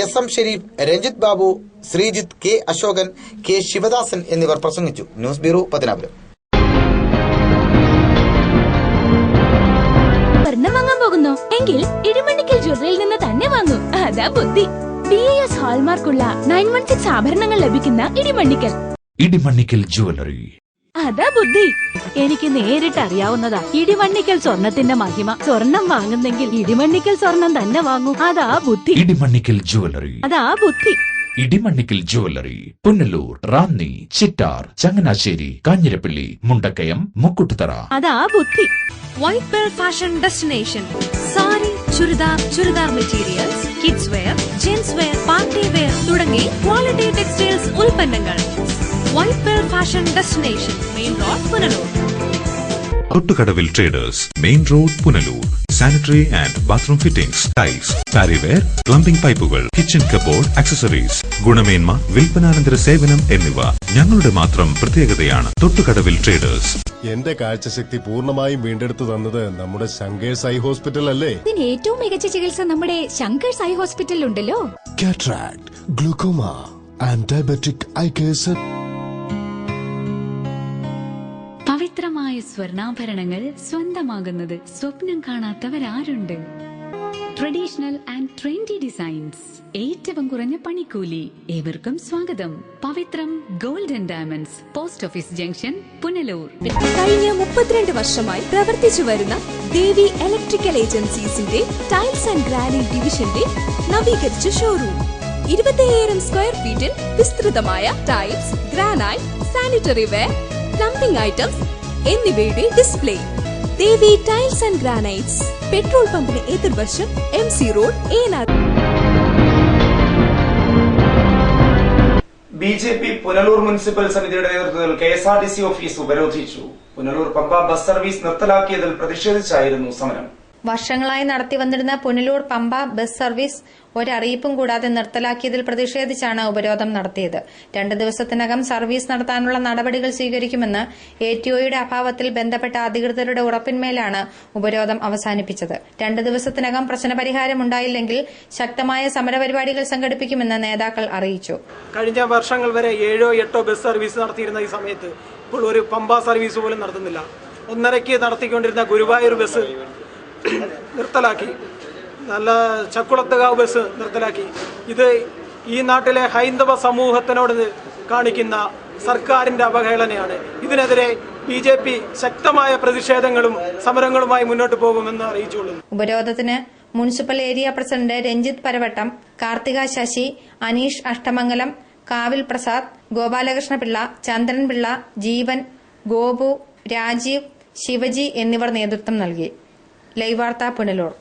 SM. Sharif, Ranjith Babu, Sreejith, K. Ashokan, K. Sivadasan എന്നിവർ പ്രസംഗിച്ചു. News bureau Pathanapuram. സ്വർണം വാങ്ങാൻ പോകുന്നു എങ്കിൽ ഇടിമണ്ണിക്കൽ ജ്വല്ലറിയിൽ നിന്ന് തന്നെ വാങ്ങൂ. അതാ ബുദ്ധി. BIS ഹാൾമാർക്കുള്ള 916 ആഭരണങ്ങൾ ലഭിക്കുന്ന ഇടിമണ്ണിക്കൽ ജ്വല്ലറി. അതാ ബുദ്ധി. എനിക്ക് നേരിട്ട് അറിയാവുന്നതാ ഇടിമണ്ണിക്കൽ സ്വർണത്തിന്റെ മഹിമ. സ്വർണം വാങ്ങുന്നെങ്കിൽ ഇടിമണ്ണിക്കൽ സ്വർണം തന്നെ വാങ്ങൂ. അതാ ബുദ്ധി. ഇടിമണ്ണിക്കൽ ജ്വല്ലറി. അതാ ബുദ്ധി. ഇടിമണ്ണിക്കൽ ജ്വല്ലറി, പുനലൂർ, റാന്നി, ചിറ്റാർ, ചങ്ങനാശ്ശേരി, കാഞ്ഞിരപ്പള്ളി, മുണ്ടക്കയം, മുക്കുട്ടുതറ. അതാ ബുദ്ധി. White pearl fashion destination. Sari, churidar materials, kids wear, gents wear, party wear തുടങ്ങി ക്വാളിറ്റി ടെക്സ്റ്റൈൽസ് ഉൽപ്പന്നങ്ങൾ. White pearl fashion destination, main road, Punalur. Thottukadavil traders, main road, Punalur. Sanitary and bathroom fittings, tiles, Parryware, plumbing പൈപ്പുകൾ, kitchen cupboard, accessories, ഗുണമേന്മ, വിൽപ്പനാനന്തര സേവനം എന്നിവ ഞങ്ങളുടെ മാത്രം പ്രത്യേകതയാണ്. തൊട്ടുകടവിൽ ട്രേഡേഴ്സ്. എന്റെ കാഴ്ചശക്തി പൂർണ്ണമായും വീണ്ടെടുത്തു തന്നത് നമ്മുടെ ശങ്കേഴ്സ് ഐ ഹോസ്പിറ്റൽ അല്ലേ? ഇതിന് ഏറ്റവും മികച്ച ചികിത്സ നമ്മുടെ ശങ്കേഴ്സ് ഐ ഹോസ്പിറ്റലിൽ ഉണ്ടല്ലോ. Cataract, glaucoma and diabetic eye care. പവിത്രമായ സ്വർണ്ണാഭരണങ്ങൾ സ്വന്തമാകുന്നത് സ്വപ്നം കാണാത്തവരാരുണ്ട്? ട്രഡീഷണൽ ആൻഡ് ട്രെൻഡി ഡിസൈൻസ്, ഏറ്റവും കുറഞ്ഞ പണിക്കൂലി. ഏവർക്കും സ്വാഗതം. Pavithram gold and diamonds, post office junction, Punalur. കഴിഞ്ഞ 32 വർഷമായി പ്രവർത്തിച്ചു വരുന്ന ദേവി ഇലക്ട്രിക്കൽ ഏജൻസീസിന്റെ ടൈൽസ് ആൻഡ് ഗ്രാനൈറ്റ് ഡിവിഷന്റെ നവീകരിച്ച ഷോറൂം. 20,000 സ്ക്വയർ ഫീറ്റിൽ വിസ്തൃതമായ tiles, granite, sanitary ware, plumbing items എന്നിവയുടെ display. Devi tiles and granites, petrol പമ്പിന് എതിർവശം, MC road, Enath. BJP Punalur municipal സമിതിയുടെ നേതൃത്വത്തിൽ KSRTC ഓഫീസ് ഉപരോധിച്ചു. പുനലൂർ പമ്പ ബസ് സർവീസ് നിർത്തലാക്കിയതിൽ പ്രതിഷേധിച്ചായിരുന്നു സമരം. വർഷങ്ങളായി നടത്തിവന്നിരുന്ന പുനലൂർ പമ്പ ബസ് സർവീസ് ഒരറിയിപ്പും കൂടാതെ നിർത്തലാക്കിയതിൽ പ്രതിഷേധിച്ചാണ് ഉപരോധം നടത്തിയത്. 2 ദിവസത്തിനകം സർവീസ് നടത്താനുള്ള നടപടികൾ സ്വീകരിക്കുമെന്ന് ATOയുടെ അഭാവത്തിൽ ബന്ധപ്പെട്ട അധികൃതരുടെ ഉറപ്പിന്മേലാണ് ഉപരോധം അവസാനിപ്പിച്ചത്. 2 ദിവസത്തിനകം പ്രശ്നപരിഹാരം ഉണ്ടായില്ലെങ്കിൽ ശക്തമായ സമരപരിപാടികൾ സംഘടിപ്പിക്കുമെന്ന് നേതാക്കൾ അറിയിച്ചു. കഴിഞ്ഞ വർഷങ്ങൾ വരെ 7-8 ബസ് സർവീസ് നടത്തിയിരുന്ന ഈ സമയത്ത് ഇപ്പോൾ ഒരു പമ്പ സർവീസ് പോലും നടത്തുന്നില്ല. 1:30-ക്ക് നടത്തിക്കൊണ്ടിരുന്ന ഗുരുവായൂർ ബസ് നിർത്തലാക്കി. നല്ല ചക്കുളത്തുകാവ് ബസ് നിർത്തലാക്കി. ഇത് ഈ നാട്ടിലെ ഹൈന്ദവ സമൂഹത്തിനോട് കാണിക്കുന്ന സർക്കാരിന്റെ അവഹേളനയാണ്. ഇതിനെതിരെ BJP ശക്തമായ പ്രതിഷേധങ്ങളും സമരങ്ങളുമായി മുന്നോട്ട് പോകുമെന്ന് അറിയിച്ചുകൊള്ളുന്നു. ഉപരോധത്തിന് municipal area president Ranjith Paravattam, Karthika Sasi, Aneesh Ashtamangalam, Kavil Prasad, Gopalakrishna Pillai, ചന്ദ്രൻ പിള്ള, ജീവൻ, ഗോപു, രാജീവ്, ശിവജി എന്നിവർ നേതൃത്വം നൽകി. ലൈവ് വാർത്ത, പുനലൂർ.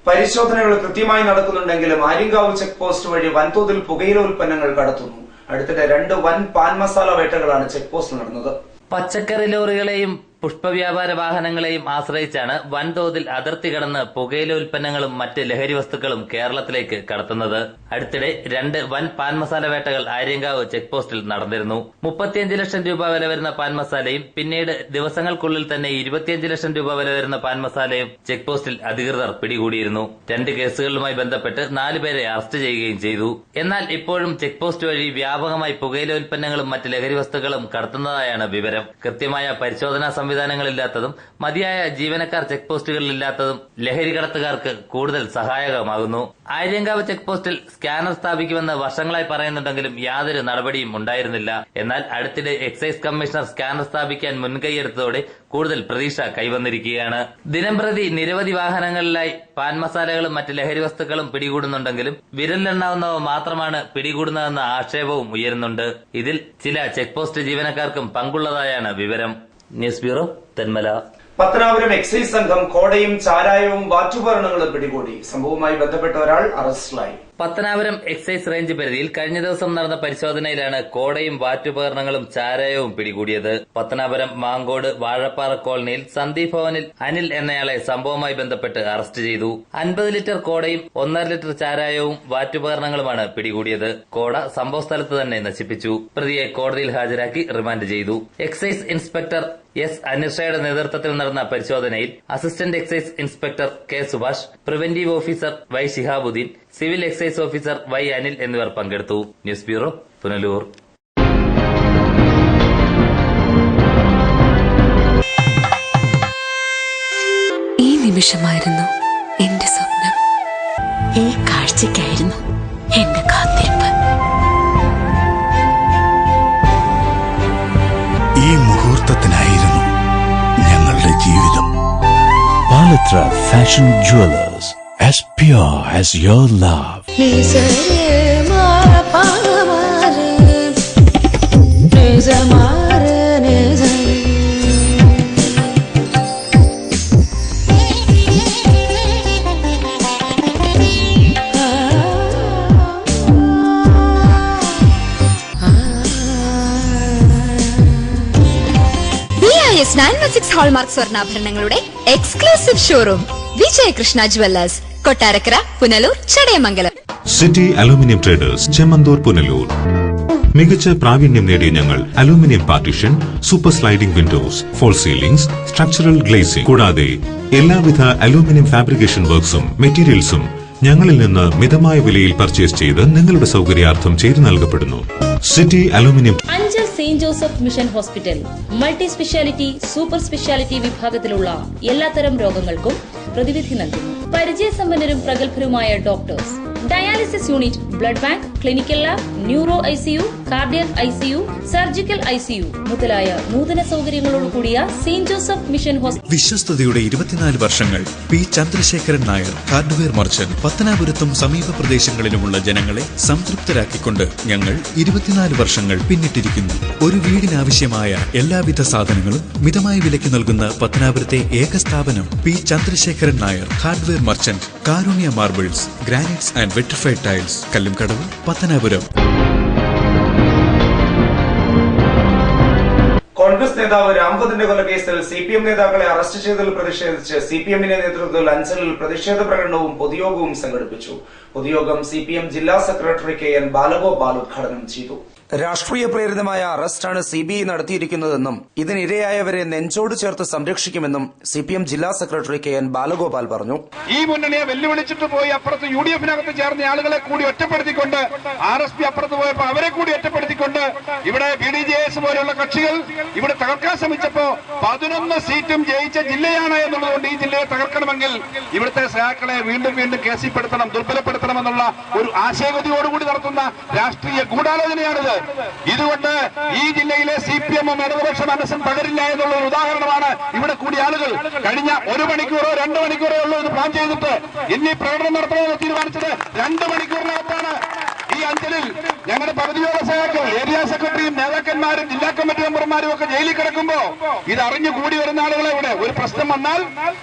പരിശോധനകൾ കൃത്യമായി നടക്കുന്നുണ്ടെങ്കിലും ആര്യങ്കാവ് ചെക്ക് പോസ്റ്റ് വഴി വൻതോതിൽ പുകയില ഉൽപ്പന്നങ്ങൾ കടത്തുന്നു. അടുത്തിടെ 2 വൻ പാൻ മസാല വേട്ടകളാണ് ചെക്ക് പോസ്റ്റിൽ നടന്നത്. പച്ചക്കറി ലോറികളെയും പുഷ്പവ്യാപാര വാഹനങ്ങളെയും ആശ്രയിച്ചാണ് വൻതോതിൽ അതിർത്തി കടന്ന് പുകയില ഉൽപ്പന്നങ്ങളും മറ്റ് ലഹരി വസ്തുക്കളും കേരളത്തിലേക്ക് കടത്തുന്നത്. അടുത്തിടെ 2 വൻ പാൻ മസാല വേട്ടകൾ ആര്യങ്കാവ് ചെക്ക് പോസ്റ്റിൽ നടന്നിരുന്നു. 35 ലക്ഷം രൂപ വില വരുന്ന പാൻ മസാലയും പിന്നീട് ദിവസങ്ങൾക്കുള്ളിൽ തന്നെ 25 ലക്ഷം രൂപ വില വരുന്ന പാൻ മസാലയും ചെക്ക് പോസ്റ്റിൽ അധികൃതർ പിടികൂടിയിരുന്നു. 2 കേസുകളുമായി ബന്ധപ്പെട്ട് 4 പേരെ അറസ്റ്റ് ചെയ്യുകയും ചെയ്തു. എന്നാൽ ഇപ്പോഴും ചെക്ക് പോസ്റ്റ് വഴി വ്യാപകമായി പുകയില ഉൽപ്പന്നങ്ങളും മറ്റ് ലഹരി വസ്തുക്കളും കടത്തുന്നതായാണ് വിവരം. കൃത്യമായ പരിശോധനാ സംവിധാനങ്ങളില്ലാത്തതും മതിയായ ജീവനക്കാർ ചെക്ക് പോസ്റ്റുകളിലില്ലാത്തതും ലഹരി കടത്തുകാർക്ക് കൂടുതൽ സഹായകമാകുന്നു. ആര്യങ്കാവ് ചെക്ക് പോസ്റ്റിൽ സ്കാനർ സ്ഥാപിക്കുമെന്ന് വർഷങ്ങളായി പറയുന്നുണ്ടെങ്കിലും യാതൊരു നടപടിയും ഉണ്ടായിരുന്നില്ല. എന്നാൽ അടുത്തിടെ എക്സൈസ് കമ്മീഷണർ സ്കാനർ സ്ഥാപിക്കാൻ മുൻകൈയെടുത്തതോടെ കൂടുതൽ പ്രതീക്ഷ കൈവന്നിരിക്കുകയാണ്. ദിനംപ്രതി നിരവധി വാഹനങ്ങളിലായി പാൻ മസാലകളും മറ്റ് ലഹരി വസ്തുക്കളും പിടികൂടുന്നുണ്ടെങ്കിലും വിരലിലെണ്ണാവുന്നവ മാത്രമാണ് പിടികൂടുന്നതെന്ന ആക്ഷേപവും ഉയരുന്നുണ്ട്. ഇതിൽ ചില ചെക്ക് പോസ്റ്റ് ജീവനക്കാർക്കും പങ്കുള്ളതായാണ് വിവരം. News bureau, Thenmala. Pathanapuram excise സംഘം കോടയും ചാരായവും വാറ്റുപകരണങ്ങളും പിടികൂടി. സംഭവവുമായി ബന്ധപ്പെട്ട ഒരാൾ അറസ്റ്റിലായി. പത്തനാപുരം എക്സൈസ് റേഞ്ച് പരിധിയിൽ കഴിഞ്ഞ ദിവസം നടന്ന പരിശോധനയിലാണ് കോടയും വാറ്റുപകരണങ്ങളും ചാരായവും പിടികൂടിയത്. പത്തനാപുരം മാങ്കോട് വാഴപ്പാറ കോളനിയിൽ സന്ദീപ് ഭവനിൽ അനിൽ എന്നയാളെ സംഭവവുമായി ബന്ധപ്പെട്ട് അറസ്റ്റ് ചെയ്തു. 50 ലിറ്റർ കോടയും 1.5 ലിറ്റർ ചാരായവും വാറ്റുപകരണങ്ങളുമാണ് പിടികൂടിയത്. കോട സംഭവസ്ഥലത്ത് തന്നെ നശിപ്പിച്ചു. പ്രതിയെ കോടതിയിൽ ഹാജരാക്കി റിമാൻഡ് ചെയ്തു. എക്സൈസ് ഇൻസ്പെക്ടർ എസ് അനിഷയുടെ നേതൃത്വത്തിൽ നടന്ന പരിശോധനയിൽ assistant excise inspector K Subhash, preventive officer Y Shihabuddin, civil excise officer Y Anil എന്നിവർ പങ്കെടുത്തു. News bureau, Punalur. ഈ നിമിഷമായിരുന്നു എന്റെ സ്വപ്നം. ഈ കാഴ്ചയ്ക്കായിരുന്നു എന്റെ കാത്തിരിപ്പ്. ഈ മുഹൂർത്തത്തിനായിരുന്നു ഞങ്ങളുടെ ജീവിതം. Palathra fashion jewellers, as pure as your love. BIS 916 hallmark സ്വർണ്ണാഭരണങ്ങളുടെ exclusive showroom Vijayakrishna jewellers, Kottarakkara, Punalur, Chadayamangalam. City aluminium traders, Chemmanthoor, Punalur. മികച്ച പ്രാവീണ്യം നേടിയ ഞങ്ങൾ aluminium partition, super sliding windows, false ceilings, structural glazing കൂടാതെ എല്ലാവിധ അലൂമിനിയം ഫാബ്രിക്കേഷൻ വർക്ക്സും മെറ്റീരിയൽസും ഞങ്ങളിൽ നിന്ന് മിതമായ വിലയിൽ പർച്ചേസ് ചെയ്ത് നിങ്ങളുടെ സൗകര്യാർത്ഥം ചെയ്തു നൽകപ്പെടുന്നു. City aluminium. Anchal saint Joseph mission hospital multi speciality, super speciality വിഭാഗത്തിലുള്ള എല്ലാത്തരം രോഗങ്ങൾക്കും പ്രതിവിധി നൽകുന്നു. പരിചയസമ്പന്നരും പ്രഗത്ഭരുമായ doctors, dialysis unit, blood bank, clinical lab, neuro ICU, cardiac ICU, surgical ICU മുതലായ നൂതന സൗകര്യങ്ങളോട് കൂടിയ സെയിന്റ് ജോസഫ് മിഷൻ ഹോസ്പിറ്റൽ. വിശ്വസ്തയുടെ 24 വർഷങ്ങൾ. P Chandrasekharan Nair, hardware merchant. പത്തനാപുരത്തും സമീപ പ്രദേശങ്ങളിലുമുള്ള ജനങ്ങളെ സംതൃപ്തരാക്കിക്കൊണ്ട് ഞങ്ങൾ 24 വർഷങ്ങൾ പിന്നിട്ടിരിക്കുന്നു. ഒരു വീടിനാവശ്യമായ എല്ലാവിധ സാധനങ്ങളും മിതമായ വിലയ്ക്ക് നൽകുന്ന പത്തനാപുരത്തെ ഏക സ്ഥാപനം P Chandrasekharan Nair, hardware merchant. Karunya marbles, granites and vitrified tiles, Kallumkadavu, Pathanapuram. Congress നേതാവ് രാംപതിന്റെ കൊലക്കേസിൽ CPM നേതാക്കളെ അറസ്റ്റ് ചെയ്തതിൽ പ്രതിഷേധിച്ച് CPM-ന്റെ നേതൃത്വത്തിൽ അഞ്ചലിൽ പ്രതിഷേധ പ്രകടനവും പൊതുയോഗവും സംഘടിപ്പിച്ചു. പൊതുയോഗം CPM ജില്ലാ സെക്രട്ടറി KN ബാലഗോപാൽ ഉദ്ഘാടനം ചെയ്തു. രാഷ്ട്രീയ പ്രേരിതമായ അറസ്റ്റാണ് CBI നടത്തിയിരിക്കുന്നതെന്നും ഇതിനിരയായവരെ നെഞ്ചോട് ചേർത്ത് സംരക്ഷിക്കുമെന്നും CPM ജില്ലാ സെക്രട്ടറി KN ബാലഗോപാൽ പറഞ്ഞു. ഈ മുന്നണിയെ വെല്ലുവിളിച്ചിട്ട് പോയി അപ്പുറത്ത് UDF-നകത്ത് ചേർന്ന ആളുകളെ കൂടി ഒറ്റപ്പെടുത്തിക്കൊണ്ട് RSP അപ്പുറത്ത് പോയപ്പോൾ അവരെ കൂടി ഒറ്റപ്പെടുത്തിക്കൊണ്ട് ഇവിടെ BDJS പോലെയുള്ള കക്ഷികൾ ഇവിടെ തകർക്കാൻ ശ്രമിച്ചപ്പോ 11 സീറ്റും ജയിച്ച ജില്ലയാണ് എന്നുള്ളതുകൊണ്ട് ഈ ജില്ലയെ തകർക്കണമെങ്കിൽ ഇവിടുത്തെ സഹാക്കളെ വീണ്ടും വീണ്ടും കേസിൽപ്പെടുത്തണം, ദുർബലപ്പെടുത്തണമെന്നുള്ള ഒരു ആശയഗതിയോടുകൂടി നടത്തുന്ന രാഷ്ട്രീയ ഗൂഢാലോചനയാണിത്. ഇതുകൊണ്ട് ഈ ജില്ലയിലെ CPM ഇടതുപക്ഷ മനസ്സും തകരില്ല എന്നുള്ള ഒരു ഉദാഹരണമാണ് ഇവിടെ കൂടിയ ആളുകൾ. കഴിഞ്ഞ 1 മണിക്കൂറോ 2 മണിക്കൂറോ ഉള്ളൂ ഇത് പ്ലാൻ ചെയ്തിട്ട് ഇനി പ്രകടനം നടത്തണമെന്ന് തീരുമാനിച്ചത് 2 മണിക്കൂറിനകത്താണ്. ഈ അഞ്ചലിൽ ഞങ്ങളുടെ പകുതിയോളം സഹാക്കൾ, ഏരിയ സെക്രട്ടറിയും നേതാക്കന്മാരും ജില്ലാ കമ്മിറ്റി മെമ്പർമാരും ഒക്കെ ജയിലിൽ കിടക്കുമ്പോ ഇത് അറിഞ്ഞു കൂടി വരുന്ന ആളുകളെ ഇവിടെ ഒരു പ്രശ്നം വന്നാൽ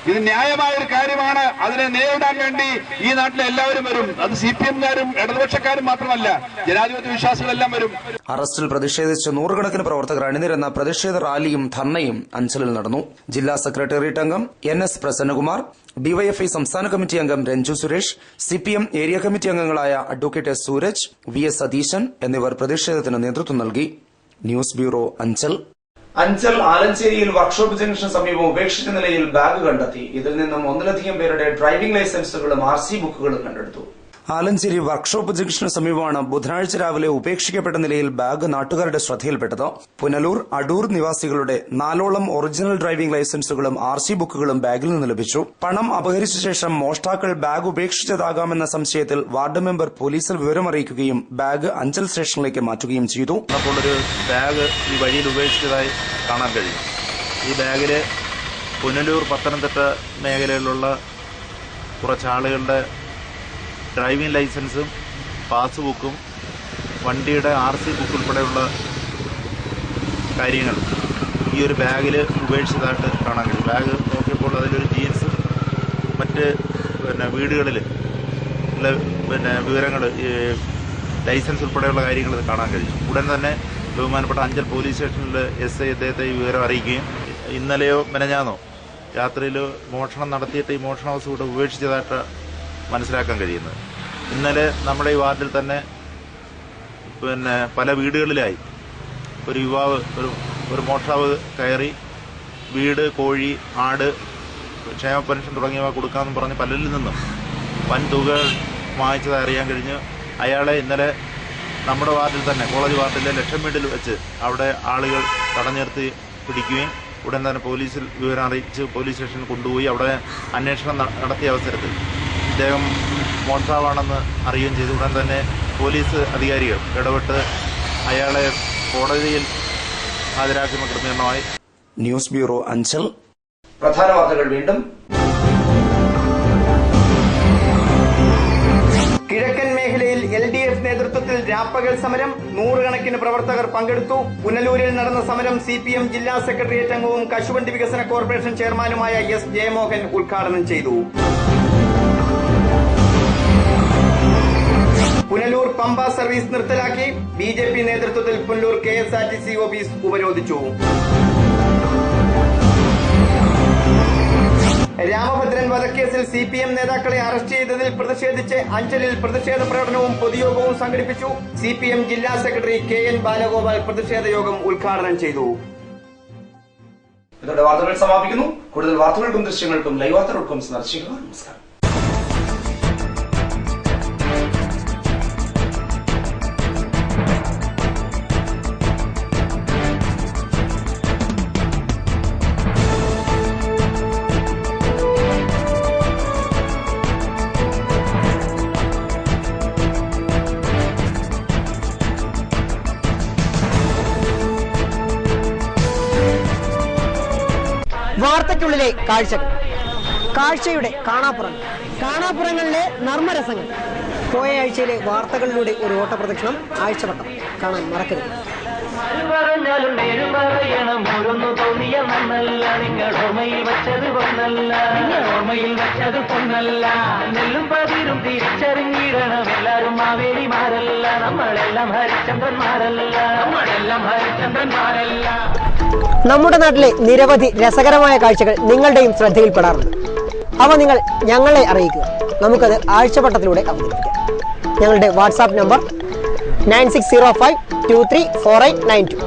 ഇത് ന്യായമായ ഒരു കാര്യമാണ്. അതിനെ നേരിടാൻ വേണ്ടി ഈ നാട്ടിലെ എല്ലാവരും വരും. അത് CPM-കാരും ഇടതുപക്ഷക്കാരും മാത്രമല്ല, ജനാധിപത്യ വിശ്വാസികളെല്ലാം വരും. അറസ്റ്റിൽ പ്രതിഷേധിച്ച് നൂറുകണക്കിന് പ്രവർത്തകർ അണിനിരന്ന പ്രതിഷേധ റാലിയും ധർണയും അഞ്ചലിൽ നടന്നു. ജില്ലാ സെക്രട്ടേറിയറ്റ് അംഗം NS പ്രസന്നകുമാർ, DYFI സംസ്ഥാന കമ്മിറ്റി അംഗം Ranju Suresh, CPM area committee അംഗങ്ങളായ advocate S Sooraj, VS Satheesan എന്നിവർ പ്രതിഷേധത്തിന് നേതൃത്വം നൽകി. News bureau, Anchal. അഞ്ചൽ ആലഞ്ചേരിയിൽ വർക്ക്ഷോപ്പ് ജംഗ്ഷന് സമീപം ഉപേക്ഷിച്ച നിലയിൽ ബാഗ് കണ്ടെത്തി. ഇതിൽ നിന്നും 1ലധികം പേരുടെ ഡ്രൈവിംഗ് ലൈസൻസുകളും RC ബുക്കുകളും കണ്ടെടുത്തു. ആലഞ്ചേരി വർക്ക്ഷോപ്പ് ജംഗ്ഷന് സമീപമാണ് ബുധനാഴ്ച രാവിലെ ഉപേക്ഷിക്കപ്പെട്ട നിലയിൽ ബാഗ് നാട്ടുകാരുടെ ശ്രദ്ധയിൽപ്പെട്ടത്. പുനലൂർ, അടൂർ നിവാസികളുടെ 4ഓളം ഒറിജിനൽ ഡ്രൈവിംഗ് ലൈസൻസുകളും RC ബുക്കുകളും ബാഗിൽ നിന്ന് ലഭിച്ചു. പണം അപഹരിച്ച ശേഷം മോഷ്ടാക്കൾ ബാഗ് ഉപേക്ഷിച്ചതാകാമെന്ന സംശയത്തിൽ വാർഡ് മെമ്പർ പോലീസിൽ വിവരമറിയിക്കുകയും ബാഗ് അഞ്ചൽ സ്റ്റേഷനിലേക്ക് മാറ്റുകയും ചെയ്തു. അപ്പോൾ ഒരു ബാഗ് ഈ വഴിയിൽ ഉപേക്ഷിച്ചതായി കാണാൻ കഴിയും. ഈ ബാഗില് പുനലൂർ, പത്തനംതിട്ട മേഖലയിലുള്ള കുറച്ചാളുകളുടെ ഡ്രൈവിംഗ് ലൈസൻസും പാസ്ബുക്കും വണ്ടിയുടെ RC ബുക്ക് ഉൾപ്പെടെയുള്ള കാര്യങ്ങൾ ഈ ഒരു ബാഗിൽ ഉപേക്ഷിച്ചതായിട്ട് കാണാൻ കഴിയും. ബാഗ് നോക്കിയപ്പോൾ അതിലൊരു ജീൻസും മറ്റ് വീടുകളിൽ വിവരങ്ങൾ, ലൈസൻസ് ഉൾപ്പെടെയുള്ള കാര്യങ്ങൾ കാണാൻ കഴിയും. ഉടൻ തന്നെ ബഹുമാനപ്പെട്ട അഞ്ചൽ പോലീസ് സ്റ്റേഷനിൽ SI അദ്ദേഹത്തെ ഈ വിവരം അറിയിക്കുകയും ഇന്നലെയോ മെനഞ്ഞാന്നോ രാത്രിയിൽ മോഷണം നടത്തിയിട്ട് ഈ മോഷണ വസ്തു കൂടെ ഉപേക്ഷിച്ചതായിട്ട് മനസ്സിലാക്കാൻ കഴിയുന്നത്. ഇന്നലെ നമ്മുടെ ഈ വാർഡിൽ തന്നെ പല വീടുകളിലായി ഒരു യുവാവ്, ഒരു മോഷ്ടാവ് കയറി വീട്, കോഴി, ആട്, ക്ഷേമ പെൻഷൻ തുടങ്ങിയവ കൊടുക്കാമെന്ന് പറഞ്ഞ് പലരിൽ നിന്നും വൻ തുകകൾ വാങ്ങിച്ചത് അറിയാൻ കഴിഞ്ഞു. അയാളെ ഇന്നലെ നമ്മുടെ വാർഡിൽ തന്നെ, കോളേജ് വാർഡിലെ ലക്ഷം വീട്ടിൽ വെച്ച് അവിടെ ആളുകൾ തടഞ്ഞിർത്തി പിടിക്കുകയും ഉടൻ തന്നെ പോലീസിൽ വിവരം അറിയിച്ച് പോലീസ് സ്റ്റേഷനിൽ കൊണ്ടുപോയി അവിടെ അന്വേഷണം നടത്തിയ അവസരത്തിൽ ഇദ്ദേഹം മോഷ്ടാവാണെന്ന് അറിയുകയും ചെയ്തു. ഉടൻ തന്നെ പോലീസ് അധികാരികൾ ഇടപെട്ട് അയാളെ കോടതിയിൽ ഹാജരാക്കുന്ന ക്രമീകരണമായി. News bureau, Anchal. പ്രധാന വാർത്തകൾ വീണ്ടും. കിഴക്കൻ മേഖലയിൽ LDF നേതൃത്വത്തിൽ രാപ്പകൽ സമരം, നൂറുകണക്കിന് പ്രവർത്തകർ പങ്കെടുത്തു. പുനലൂരിൽ നടന്ന സമരം CPM ജില്ലാ സെക്രട്ടേറിയറ്റ് അംഗവും കശുവണ്ടി വികസന കോർപ്പറേഷൻ ചെയർമാനുമായ S ജയമോഹൻ ഉദ്ഘാടനം ചെയ്തു. പുനലൂർ പമ്പ സർവീസ് നിർത്തലാക്കി. BJP നേതൃത്വത്തിൽ പുനലൂർ KSRTC ഓഫീസ് ഉപരോധിച്ചു. രാമഭദ്രൻ വധക്കേസിൽ CPM നേതാക്കളെ അറസ്റ്റ് ചെയ്തതിൽ പ്രതിഷേധിച്ച് അഞ്ചലിൽ പ്രതിഷേധ പ്രകടനവും പൊതുയോഗവും സംഘടിപ്പിച്ചു. CPM ജില്ലാ സെക്രട്ടറി KN ബാലഗോപാൽ പ്രതിഷേധ യോഗം ഉദ്ഘാടനം ചെയ്തു. ഇതോടെ വാർത്തകൾ സമാപിക്കുന്നു. കൂടുതൽ വാർത്തകൾക്കും ദൃശ്യങ്ങൾക്കും ലൈവ് വാർത്തകൾക്കും സന്ദർശിക്കുക. നമസ്കാരം. വാർത്തയ്ക്കുള്ളിലെ കാഴ്ചകൾ, കാഴ്ചയുടെ കാണാപ്പുറങ്ങൾ, കാണാപ്പുറങ്ങളിലെ നർമ്മരസങ്ങൾ. പോയ ആഴ്ചയിലെ വാർത്തകളിലൂടെ ഒരു ഓട്ടപ്രദക്ഷിണം, ആഴ്ചവട്ടം കാണാൻ മറക്കരുത്. നമ്മുടെ നാട്ടിലെ നിരവധി രസകരമായ കാഴ്ചകൾ നിങ്ങളുടെയും ശ്രദ്ധയിൽപ്പെടാറുണ്ട്. അവ നിങ്ങൾ ഞങ്ങളെ അറിയിക്കുക. നമുക്കത് ആഴ്ചവട്ടത്തിലൂടെ അവതരിപ്പിക്കാം. ഞങ്ങളുടെ വാട്സാപ്പ് നമ്പർ 9605234892.